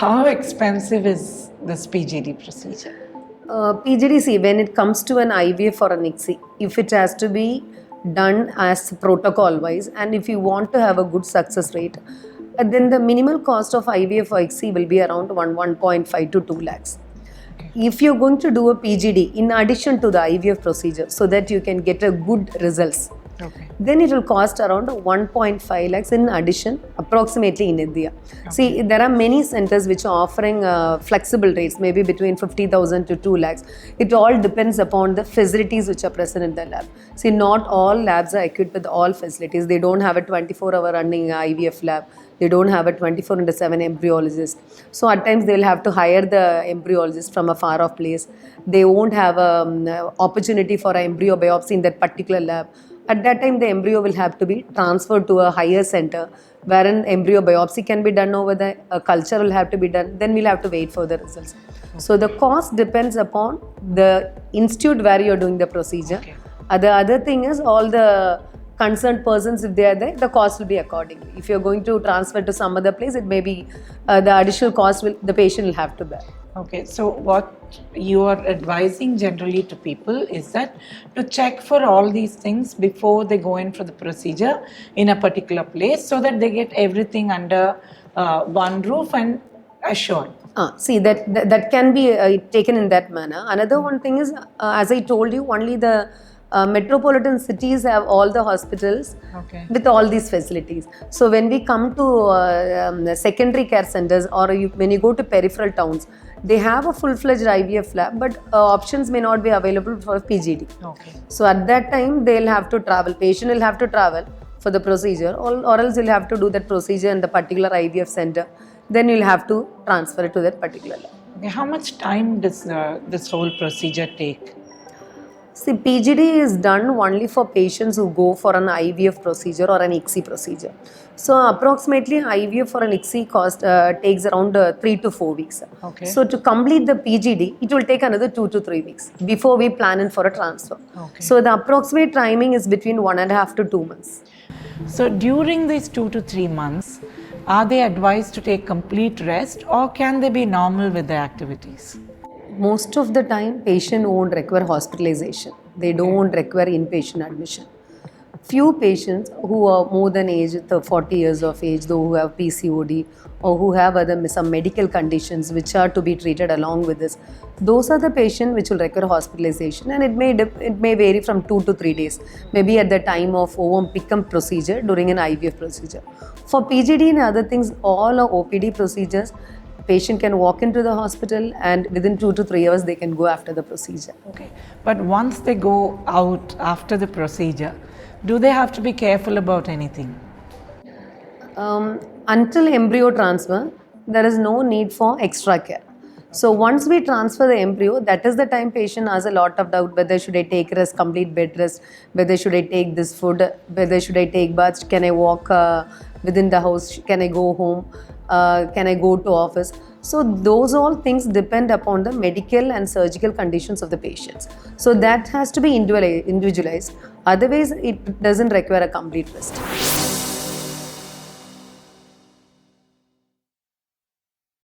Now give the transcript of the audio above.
how expensive is this PGD procedure? PGDC, when it comes to an IVF or an ICSI, if it has to be done as protocol wise and if you want to have a good success rate, then the minimal cost of IVF or ICSI will be around 1.5 to 2 lakhs. If you're going to do a PGD in addition to the IVF procedure so that you can get a good results, then it will cost around 1.5 lakhs in addition, approximately in India. See, there are many centers which are offering flexible rates, maybe between 50,000 to 2 lakhs. It all depends upon the facilities which are present in the lab. See, not all labs are equipped with all facilities. They don't have a 24-hour running IVF lab. They don't have a 24/7 embryologist. So at times they will have to hire the embryologist from a far off place. They won't have an opportunity for an embryo biopsy in that particular lab. At that time, the embryo will have to be transferred to a higher center wherein embryo biopsy can be done over there, a culture will have to be done, then we'll have to wait for the results. So the cost depends upon the institute where you're doing the procedure. The other thing is all the concerned persons, if they are there, the cost will be accordingly. If you're going to transfer to some other place, it may be the additional cost the patient will have to bear. Okay, so what you are advising generally to people is that to check for all these things before they go in for the procedure in a particular place so that they get everything under one roof and assured. See, that can be taken in that manner. Another one thing is, as I told you, only the metropolitan cities have all the hospitals with all these facilities. So when we come to secondary care centers or when you go to peripheral towns, they have a full-fledged IVF lab, but options may not be available for PGD. So at that time, they'll have to travel. Patient will have to travel for the procedure, or else you'll have to do that procedure in the particular IVF center. Then you'll have to transfer it to that particular lab. Okay, how much time does this whole procedure take? See, PGD is done only for patients who go for an IVF procedure or an ICSI procedure. So approximately IVF for an ICSI takes around 3 to 4 weeks. So to complete the PGD, it will take another 2 to 3 weeks before we plan in for a transfer. So the approximate timing is between 1.5 to 2 months. So during these 2 to 3 months, are they advised to take complete rest or can they be normal with their activities? Most of the time, patient won't require hospitalization. They don't require inpatient admission. Few patients who are more than 40 years of age, though who have PCOD or who have some medical conditions which are to be treated along with this, those are the patients which will require hospitalization, and it may vary from 2 to 3 days, maybe at the time of ovum pick-up procedure during an IVF procedure. For PGD and other things, all are OPD procedures. Patient can walk into the hospital and within 2 to 3 hours they can go after the procedure. But once they go out after the procedure, do they have to be careful about anything? Until embryo transfer, there is no need for extra care. So once we transfer the embryo, that is the time patient has a lot of doubt whether should I take rest, complete bed rest, whether should I take this food, whether should I take baths, can I walk within the house, can I go home, can I go to office. So those all things depend upon the medical and surgical conditions of the patients. So that has to be individualized. Otherwise, it doesn't require a complete rest.